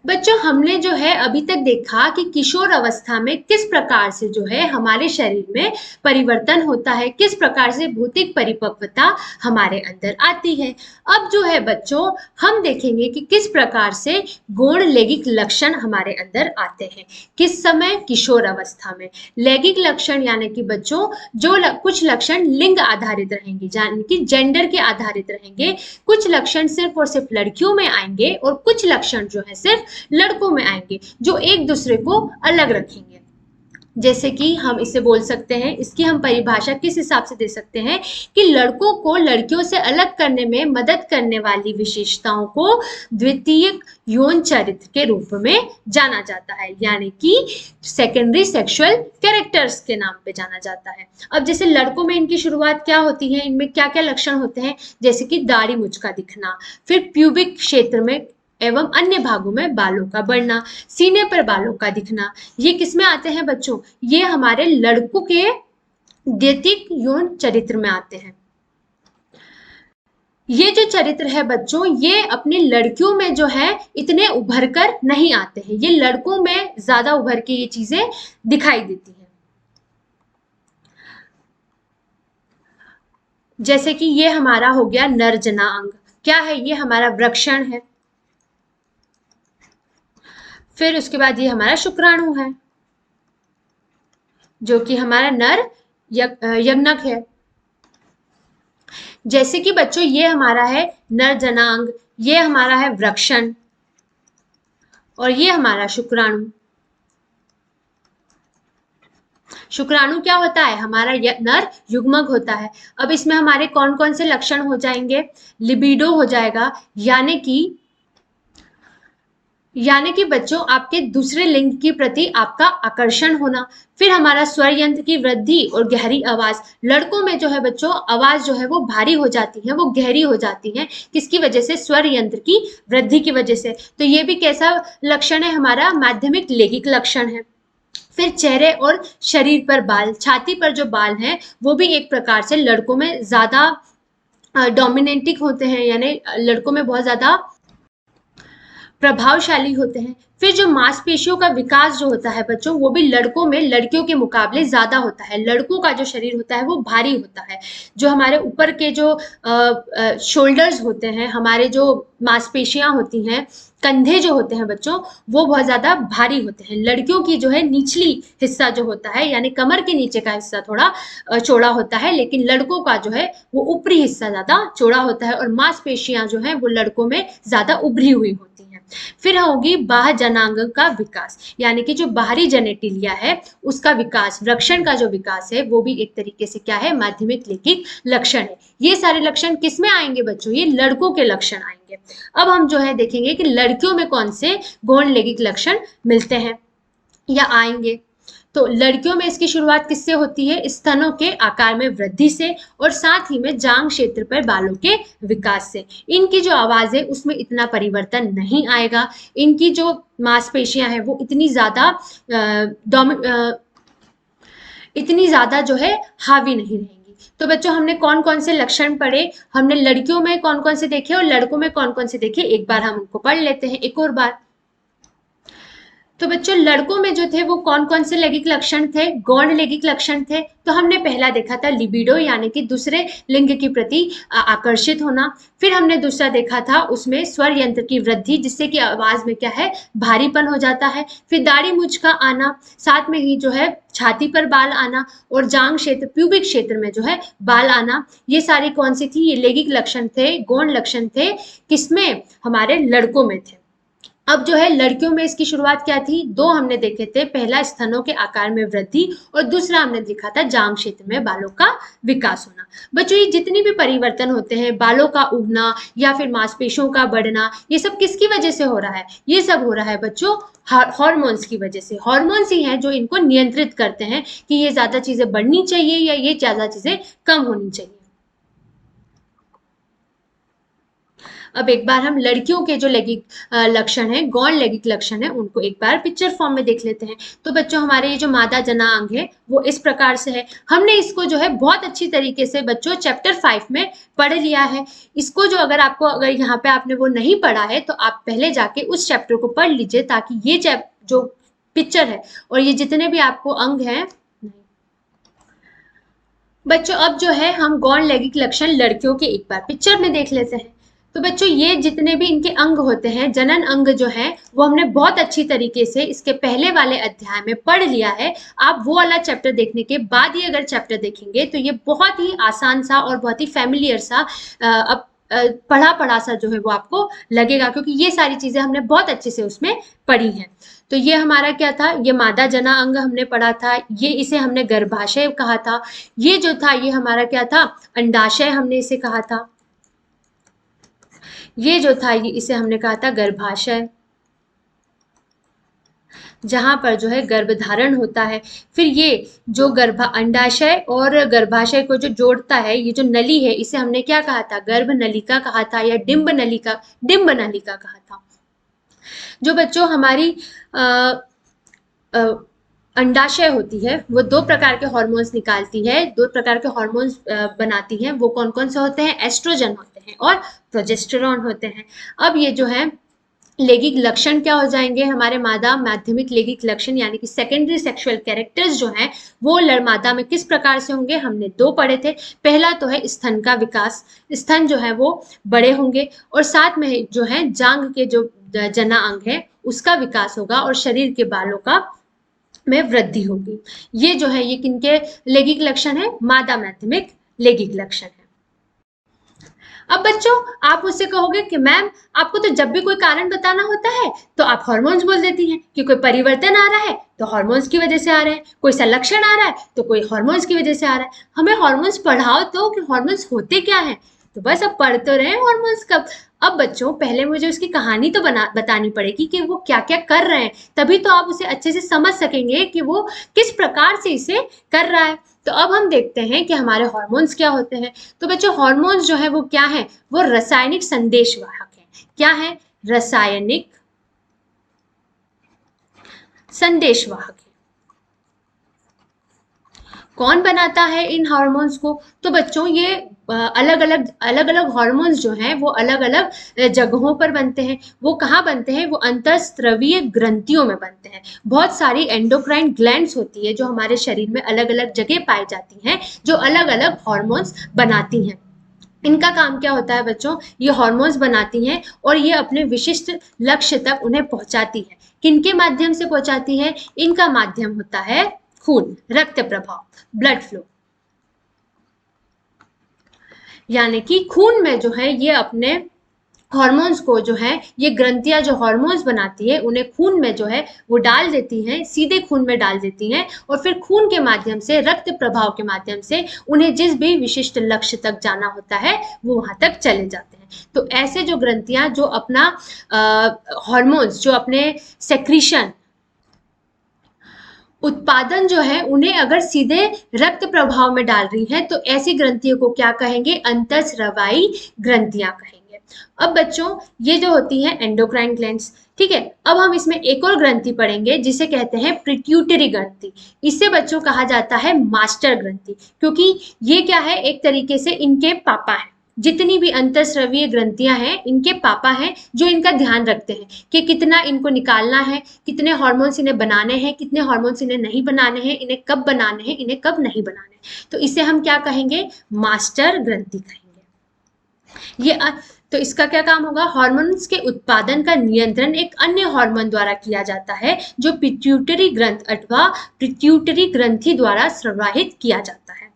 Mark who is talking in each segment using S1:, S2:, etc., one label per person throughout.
S1: बच्चों हमने जो है अभी तक देखा कि किशोर अवस्था में किस प्रकार से जो है हमारे शरीर में परिवर्तन होता है, किस प्रकार से भौतिक परिपक्वता हमारे अंदर आती है। अब जो है बच्चों हम देखेंगे कि किस प्रकार से गौण लैंगिक लक्षण हमारे अंदर आते हैं। किस समय? किशोर अवस्था में। लैंगिक लक्षण यानी कि बच्चों जो कुछ लक्षण लिंग आधारित रहेंगे, यानी कि जेंडर के आधारित रहेंगे। कुछ लक्षण सिर्फ और सिर्फ लड़कियों में आएंगे और कुछ लक्षण जो है सिर्फ लड़कों में आएंगे, जो एक दूसरे को अलग रखेंगे। जैसे कि हम इसे बोल सकते हैं, इसकी हम परिभाषा किस हिसाब से दे सकते हैं कि लड़कों को लड़कियों से अलग करने में मदद करने वाली विशेषताओं को द्वितीयक यौन चरित्र के रूप में जाना जाता है, यानी कि सेकेंडरी सेक्सुअल कैरेक्टर्स के नाम पे जाना जाता है। अब जैसे लड़कों में इनकी शुरुआत क्या होती है, इनमें क्या क्या लक्षण होते हैं, जैसे कि दाढ़ी मूंछ का दिखना, फिर प्यूबिक क्षेत्र में एवं अन्य भागों में बालों का बढ़ना, सीने पर बालों का दिखना। ये किसमें आते हैं बच्चों? ये हमारे लड़कों के द्वितीयक यौन चरित्र में आते हैं। ये जो चरित्र है बच्चों, ये अपनी लड़कियों में जो है इतने उभर कर नहीं आते हैं, ये लड़कों में ज्यादा उभर के ये चीजें दिखाई देती हैं। जैसे कि ये हमारा हो गया नरजना अंग। क्या है? ये हमारा वृषण है। फिर उसके बाद ये हमारा शुक्राणु है, जो कि हमारा नर यज्ञक है। जैसे कि बच्चों ये हमारा है नरजनांग, ये हमारा है वृषण और ये हमारा शुक्राणु। शुक्राणु क्या होता है? हमारा नर युग्मक होता है। अब इसमें हमारे कौन कौन से लक्षण हो जाएंगे? लिबिडो हो जाएगा, यानी कि बच्चों आपके दूसरे लिंग की प्रति आपका आकर्षण होना। फिर हमारा स्वर यंत्र की वृद्धि और गहरी आवाज। लड़कों में जो है बच्चों आवाज जो है वो भारी हो जाती है, वो गहरी हो जाती है। किसकी वजह से? स्वर यंत्र की वृद्धि की वजह से। तो ये भी कैसा लक्षण है? हमारा माध्यमिक लैंगिक लक्षण है। फिर चेहरे और शरीर पर बाल, छाती पर जो बाल हैं वो भी एक प्रकार से लड़कों में ज्यादा डोमिनेटिंग होते हैं, यानी लड़कों में बहुत ज्यादा प्रभावशाली होते हैं। फिर जो मांसपेशियों का विकास जो होता है बच्चों, वो भी लड़कों में लड़कियों के मुकाबले ज्यादा होता है। लड़कों का जो शरीर होता है वो भारी होता है। जो हमारे ऊपर के जो शोल्डर्स होते हैं, हमारे जो मांसपेशियां होती हैं, कंधे जो होते हैं बच्चों, वो बहुत ज्यादा भारी होते हैं। लड़कियों की जो है निचली हिस्सा जो होता है, यानी कमर के नीचे का हिस्सा थोड़ा चौड़ा होता है, लेकिन लड़कों का जो है वो ऊपरी हिस्सा ज्यादा चौड़ा होता है और मांसपेशियां जो है वो लड़कों में ज्यादा उभरी हुई होती हैं। फिर होगी बाह्य जनांग का विकास, यानी कि जो बाहरी जेनेटिलिया है उसका विकास, वृषण का जो विकास है वो भी एक तरीके से क्या है? माध्यमिक लैंगिक लक्षण है। ये सारे लक्षण किस में आएंगे बच्चों? ये लड़कों के लक्षण आएंगे। अब हम जो है देखेंगे कि लड़कियों में कौन से गौण लैंगिक लक्षण मिलते हैं या आएंगे। तो लड़कियों में इसकी शुरुआत किससे होती है? स्तनों के आकार में वृद्धि से और साथ ही में जांघ क्षेत्र पर बालों के विकास से। इनकी जो आवाज है उसमें इतना परिवर्तन नहीं आएगा। इनकी जो मांसपेशियां हैं वो इतनी ज्यादा जो है हावी नहीं रहेंगी। तो बच्चों हमने कौन कौन से लक्षण पढ़े, हमने लड़कियों में कौन कौन से देखे और लड़कों में कौन कौन से देखे, एक बार हम उनको पढ़ लेते हैं एक और बार। तो बच्चों लड़कों में जो थे वो कौन कौन से लैंगिक लक्षण थे? गौण लैंगिक लक्षण थे। तो हमने पहला देखा था लिबिडो, यानी कि दूसरे लिंग के प्रति आकर्षित होना। फिर हमने दूसरा देखा था उसमें स्वर यंत्र की वृद्धि, जिससे कि आवाज में क्या है? भारीपन हो जाता है। फिर दाढ़ी मूंछ का आना, साथ में ही जो है छाती पर बाल आना और जांघ क्षेत्र, प्यूबिक क्षेत्र में जो है बाल आना। ये सारी कौन सी थी? ये लैंगिक लक्षण थे, गौण लक्षण थे। किसमें? हमारे लड़कों में थे। अब जो है लड़कियों में इसकी शुरुआत क्या थी? दो हमने देखे थे, पहला स्तनों के आकार में वृद्धि और दूसरा हमने देखा था जांघ क्षेत्र में बालों का विकास होना। बच्चों ये जितनी भी परिवर्तन होते हैं, बालों का उगना या फिर मांसपेशियों का बढ़ना, ये सब किसकी वजह से हो रहा है? ये सब हो रहा है बच्चों हार्मोन्स की वजह से। हार्मोन्स ही हैं जो इनको नियंत्रित करते हैं कि ये ज्यादा चीजें बढ़नी चाहिए या ये ज्यादा चीजें कम होनी चाहिए। अब एक बार हम लड़कियों के जो लैंगिक लक्षण है, गौण लैंगिक लक्षण है, उनको एक बार पिक्चर फॉर्म में देख लेते हैं। तो बच्चों हमारे ये जो मादा जना अंग है वो इस प्रकार से है। हमने इसको जो है बहुत अच्छी तरीके से बच्चों चैप्टर 5 में पढ़ लिया है। इसको जो अगर यहाँ पे आपने वो नहीं पढ़ा है तो आप पहले जाके उस चैप्टर को पढ़ लीजिए, ताकि ये जो पिक्चर है और ये जितने भी आपको अंग हैं। बच्चों अब जो है हम गौण लैंगिक लक्षण लड़कियों के एक बार पिक्चर में देख लेते हैं। तो बच्चों ये जितने भी इनके अंग होते हैं, जनन अंग जो है वो हमने बहुत अच्छी तरीके से इसके पहले वाले अध्याय में पढ़ लिया है। आप वो वाला चैप्टर देखने के बाद ही अगर चैप्टर देखेंगे तो ये बहुत ही आसान सा और बहुत ही फैमिलियर सा अब पढ़ा सा जो है वो आपको लगेगा, क्योंकि ये सारी चीजें हमने बहुत अच्छे से उसमें पढ़ी हैं। तो ये हमारा क्या था, ये मादा जना अंग हमने पढ़ा था, ये इसे हमने गर्भाशय कहा था। ये जो था ये हमारा क्या था, अंडाशय हमने इसे कहा था। ये जो था ये इसे हमने कहा था गर्भाशय, जहां पर जो है गर्भधारण होता है। फिर ये जो अंडाशय और गर्भाशय को जो जोड़ता है, ये जो नली है, इसे हमने क्या कहा था, गर्भ नलिका कहा था या डिंब नलिका कहा था। जो बच्चों हमारी अंडाशय होती है वो दो प्रकार के हार्मोन्स निकालती है, दो प्रकार के हार्मोन्स बनाती है। वो कौन कौन से होते हैं, एस्ट्रोजन होते हैं और प्रोजेस्टेरॉन होते हैं। अब ये जो है लैंगिक लक्षण क्या हो जाएंगे हमारे मादा माध्यमिक लैंगिक लक्षण, यानी कि सेकेंडरी सेक्सुअल कैरेक्टर्स जो हैं वो मादा में किस प्रकार से होंगे, हमने दो पढ़े थे। पहला तो है स्तन का विकास, स्तन जो है वो बड़े होंगे, और साथ में जो है जांघ के जो जना अंग है उसका विकास होगा, और शरीर के बालों का में वृद्धि होगी। ये जो है ये किनके लैंगिक लक्षण है, मादा माध्यमिक लैंगिक लक्षण है। अब बच्चों आप मुझसे कहोगे कि मैम आपको तो जब भी कोई कारण बताना होता है तो आप हार्मोन्स बोल देती हैं, कि कोई परिवर्तन आ रहा है तो हार्मोन्स की वजह से आ रहे हैं, कोई सा लक्षण आ रहा है तो कोई हार्मोन्स की वजह से आ रहा है। हमें हार्मोन्स पढ़ाओ तो कि हार्मोन्स होते क्या है। तो बस अब पढ़ तो रहे हार्मोन्स कब। अब बच्चों पहले मुझे उसकी कहानी तो बतानी पड़ेगी कि वो क्या क्या कर रहे हैं, तभी तो आप उसे अच्छे से समझ सकेंगे कि वो किस प्रकार से इसे कर रहा है। तो अब हम देखते हैं कि हमारे हार्मोन्स क्या होते हैं। तो बच्चों हार्मोन्स जो है वो क्या है, वो रासायनिक संदेशवाहक है। क्या है, रासायनिक संदेशवाहक है। कौन बनाता है इन हार्मोन्स को, तो बच्चों ये अलग अलग हार्मोन्स जो हैं वो अलग अलग जगहों पर बनते हैं। वो कहाँ बनते हैं, वो अंतःस्त्रवीय ग्रंथियों में बनते हैं। बहुत सारी एंडोक्राइन ग्लैंड्स होती है जो हमारे शरीर में अलग अलग जगह पाई जाती हैं, जो अलग अलग हार्मोन्स बनाती हैं। इनका काम क्या होता है बच्चों, ये हार्मोन्स बनाती हैं और ये अपने विशिष्ट लक्ष्य तक उन्हें पहुंचाती है। किनके माध्यम से पहुंचाती है, इनका माध्यम होता है खून, रक्त प्रभाव, ब्लड फ्लो। यानी कि खून में जो है ये अपने हार्मोन्स को जो है ये ग्रंथियां जो हार्मोन्स बनाती है उन्हें खून में जो है वो डाल देती हैं, सीधे खून में डाल देती हैं, और फिर खून के माध्यम से, रक्त प्रभाव के माध्यम से उन्हें जिस भी विशिष्ट लक्ष्य तक जाना होता है वो वहां तक चले जाते हैं। तो ऐसे जो ग्रंथियां जो अपना हार्मोन्स जो अपने सेक्रीशन उत्पादन जो है उन्हें अगर सीधे रक्त प्रभाव में डाल रही है तो ऐसी ग्रंथियों को क्या कहेंगे, अंतःस्रावी ग्रंथियां कहेंगे। अब बच्चों ये जो होती है एंडोक्राइन ग्लैंड्स, ठीक है। अब हम इसमें एक और ग्रंथि पढ़ेंगे जिसे कहते हैं पिट्यूटरी ग्रंथि। इसे बच्चों कहा जाता है मास्टर ग्रंथि, क्योंकि ये क्या है, एक तरीके से इनके पापा है। जितनी भी अंतःस्रावीय ग्रंथियां हैं इनके पापा हैं जो इनका ध्यान रखते हैं कि कितना इनको निकालना है, कितने हार्मोन्स इन्हें बनाने हैं, कितने हार्मोन्स इन्हें नहीं बनाने हैं, इन्हें कब बनाने हैं, इन्हें कब नहीं बनाने हैं। तो इसे हम क्या कहेंगे, मास्टर ग्रंथि कहेंगे। ये तो इसका क्या काम होगा, हार्मोन्स के उत्पादन का नियंत्रण एक अन्य हार्मोन द्वारा किया जाता है जो पिट्यूटरी ग्रंथ अथवा पिट्यूटरी ग्रंथि द्वारा स्रावित किया जाता है।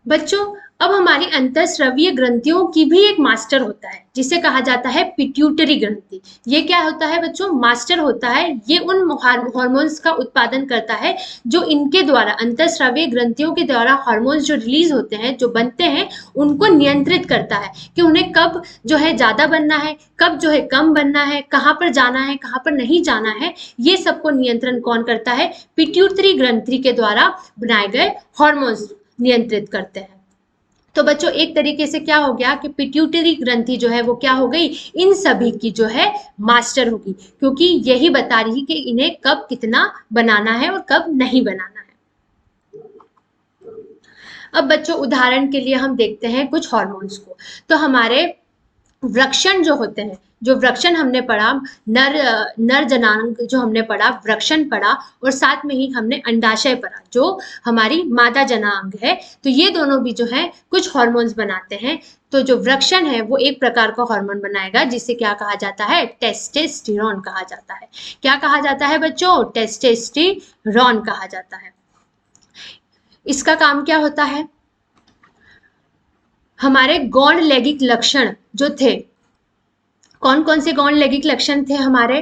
S1: बच्चों अब हमारी अंतःस्रावीय ग्रंथियों की भी एक मास्टर होता है जिसे कहा जाता है पिट्यूटरी ग्रंथि। ये क्या होता है बच्चों, मास्टर होता है। ये उन हार्मोन्स का उत्पादन करता है जो इनके द्वारा, अंतःस्रावीय ग्रंथियों के द्वारा हार्मोन्स जो रिलीज होते हैं, जो बनते हैं, उनको नियंत्रित करता है कि उन्हें कब जो है ज्यादा बनना है, कब जो है कम बनना है, कहाँ पर जाना है, कहाँ पर नहीं जाना है। ये सबको नियंत्रण कौन करता है, पिट्यूटरी ग्रंथि के द्वारा बनाए गए हार्मोन्स नियंत्रित करते हैं। तो बच्चों एक तरीके से क्या हो गया कि पिट्यूटरी ग्रंथि जो है वो क्या हो गई, इन सभी की जो है मास्टर होगी, क्योंकि यही बता रही कि इन्हें कब कितना बनाना है और कब नहीं बनाना है। अब बच्चों उदाहरण के लिए हम देखते हैं कुछ हार्मोन्स को। तो हमारे वृक्षण जो होते हैं, जो वृक्षण हमने पढ़ा, नर नर जनांग जो हमने पढ़ा, वृक्षण पढ़ा, और साथ में ही हमने अंडाशय पढ़ा जो हमारी मादा जनांग है। तो ये दोनों भी जो है कुछ हार्मोन्स बनाते हैं। तो जो वृक्षण है वो एक प्रकार का हार्मोन बनाएगा जिसे क्या कहा जाता है, टेस्टोस्टेरोन कहा जाता है। क्या कहा जाता है बच्चों, टेस्टोस्टेरोन कहा जाता है। इसका काम क्या होता है, हमारे गौण लैंगिक लक्षण जो थे, कौन कौन से गौण लैंगिक लक्षण थे हमारे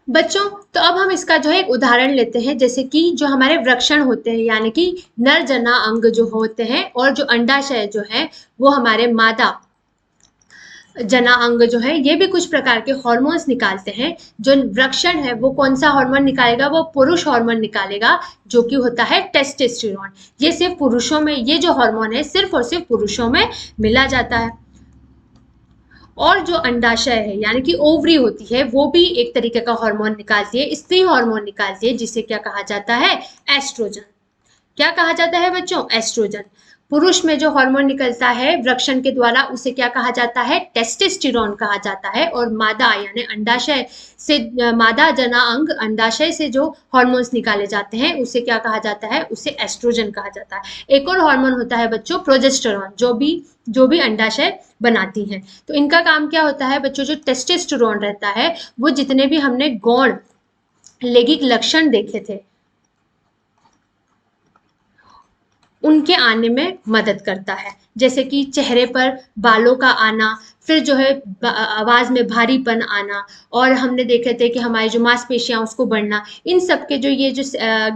S1: बच्चों। तो अब हम इसका जो है एक उदाहरण लेते हैं, जैसे कि जो हमारे वृक्षण होते हैं यानी कि नर जना अंग जो होते हैं, और जो अंडाशय जो है वो हमारे मादा जना अंग जो है, ये भी कुछ प्रकार के हार्मोन्स निकालते हैं। जो वृक्षण है वो कौन सा हार्मोन निकालेगा, वो पुरुष हार्मोन निकालेगा जो कि होता है टेस्टोस्टेरोन। ये सिर्फ पुरुषों में, ये जो हार्मोन है सिर्फ और सिर्फ पुरुषों में मिला जाता है। और जो अंडाशय है यानी कि ओवरी होती है, वो भी एक तरीके का हार्मोन निकालती है, स्त्री हार्मोन निकालती है, जिसे क्या कहा जाता है, एस्ट्रोजन। क्या कहा जाता है बच्चों, एस्ट्रोजन। पुरुष में जो हार्मोन निकलता है वृक्षण के द्वारा उसे क्या कहा जाता है, टेस्टोस्टेरोन कहा जाता है। और मादा यानी अंडाशय से, मादा जना अंग अंडाशय से जो हार्मोन्स निकाले जाते हैं उसे क्या कहा जाता है, उसे एस्ट्रोजन कहा जाता है। एक और हार्मोन होता है बच्चों प्रोजेस्टेरॉन, जो भी अंडाशय बनाती हैं। तो इनका काम क्या होता है बच्चों, जो टेस्टोस्टेरोन रहता है वो जितने भी हमने गौण लैंगिक लक्षण देखे थे उनके आने में मदद करता है, जैसे कि चेहरे पर बालों का आना, फिर जो है आवाज में भारीपन आना, और हमने देखे थे कि हमारी जो मांसपेशियां उसको बढ़ना। इन सब के जो ये जो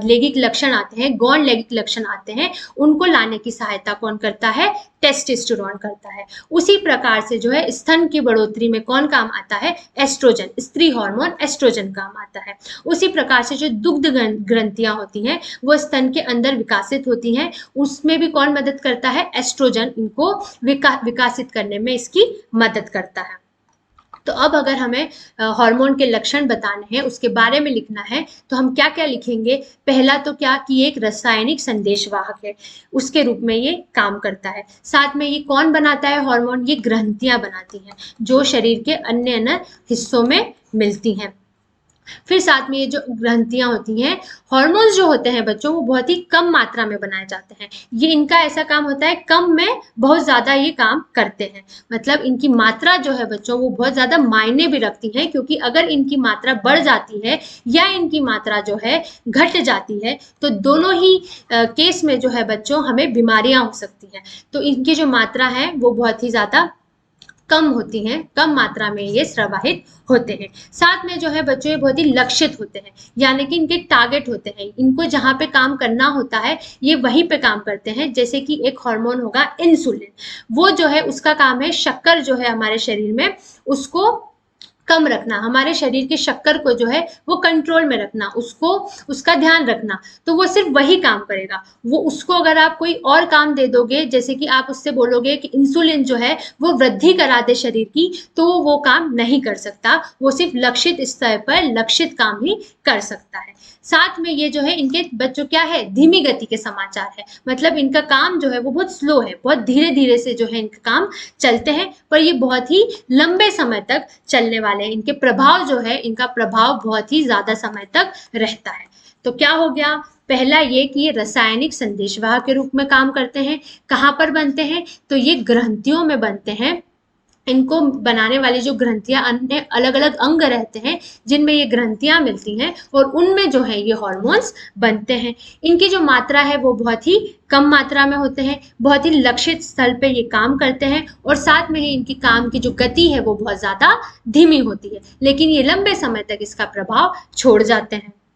S1: लैंगिक लक्षण आते हैं, गौण लैंगिक लक्षण आते हैं, उनको लाने की सहायता कौन करता है, टेस्टोस्टेरोन करता है। उसी प्रकार से जो है स्तन की बढ़ोतरी में कौन काम आता है, एस्ट्रोजन, स्त्री हार्मोन एस्ट्रोजन काम आता है। उसी प्रकार से जो दुग्ध ग्रंथियां होती हैं वो स्तन के अंदर विकासित होती हैं, उसमें भी कौन मदद करता है, एस्ट्रोजन इनको विकासित करने में इसकी मदद करता है। तो अब अगर हमें हार्मोन के लक्षण बताने हैं, उसके बारे में लिखना है, तो हम क्या क्या लिखेंगे। पहला तो क्या कि एक रासायनिक संदेशवाहक है, उसके रूप में ये काम करता है। साथ में ये कौन बनाता है हार्मोन, ये ग्रंथियां बनाती हैं जो शरीर के अन्य अन्य हिस्सों में मिलती हैं। फिर साथ में ये जो ग्रंथियां होती हैं, हार्मोन्स जो होते हैं बच्चों वो बहुत ही कम मात्रा में बनाए जाते हैं। ये इनका ऐसा काम होता है, कम में बहुत ज्यादा ये काम करते हैं। मतलब इनकी मात्रा जो है बच्चों वो बहुत ज्यादा मायने भी रखती है, क्योंकि अगर इनकी मात्रा बढ़ जाती है या इनकी मात्रा जो है घट जाती है तो दोनों ही केस में जो है बच्चों हमें बीमारियां हो सकती हैं। तो इनकी जो मात्रा है वो बहुत ही ज्यादा कम होती हैं, कम मात्रा में ये प्रवाहित होते हैं। साथ में जो है बच्चों ये बहुत ही लक्षित होते हैं, यानी कि इनके टारगेट होते हैं, इनको जहाँ पे काम करना होता है ये वहीं पे काम करते हैं। जैसे कि एक हार्मोन होगा इंसुलिन, वो जो है उसका काम है शक्कर जो है हमारे शरीर में उसको कम रखना, हमारे शरीर के शक्कर को जो है वो कंट्रोल में रखना, उसको उसका ध्यान रखना। तो वो सिर्फ वही काम करेगा। वो उसको अगर आप कोई और काम दे दोगे, जैसे कि आप उससे बोलोगे कि इंसुलिन जो है वो वृद्धि करा दे शरीर की, तो वो काम नहीं कर सकता। वो सिर्फ लक्षित स्तर पर लक्षित काम ही कर सकता है। साथ में ये जो है इनके बच्चों क्या है, धीमी गति के समाचार है। मतलब इनका काम जो है वो बहुत स्लो है, बहुत धीरे धीरे से जो है इनका काम चलते हैं, पर ये बहुत ही लंबे समय तक चलने वाले हैं। इनके प्रभाव जो है, इनका प्रभाव बहुत ही ज्यादा समय तक रहता है। तो क्या हो गया, पहला ये कि ये रासायनिक संदेशवाहक के रूप में काम करते हैं। कहाँ पर बनते हैं, तो ये ग्रंथियों में बनते हैं। इनको बनाने वाली जो ग्रंथियां, अन्य अलग अलग अंग रहते हैं जिनमें ये ग्रंथियां मिलती हैं, और उनमें जो है ये हार्मोन्स बनते हैं। इनकी जो मात्रा है वो बहुत ही कम मात्रा में होते हैं, बहुत ही लक्षित स्थल पे ये काम करते हैं, और साथ में ही इनकी काम की जो गति है वो बहुत ज्यादा धीमी होती है, लेकिन ये लंबे समय तक इसका प्रभाव छोड़ जाते हैं।